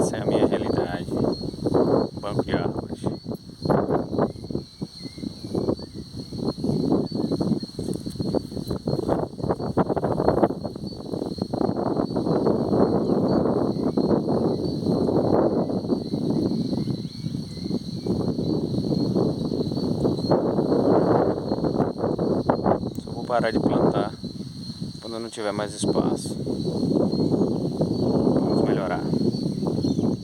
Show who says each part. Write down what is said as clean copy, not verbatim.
Speaker 1: Essa é a minha realidade. Banco de árvores. Só vou parar de plantar quando não tiver mais espaço.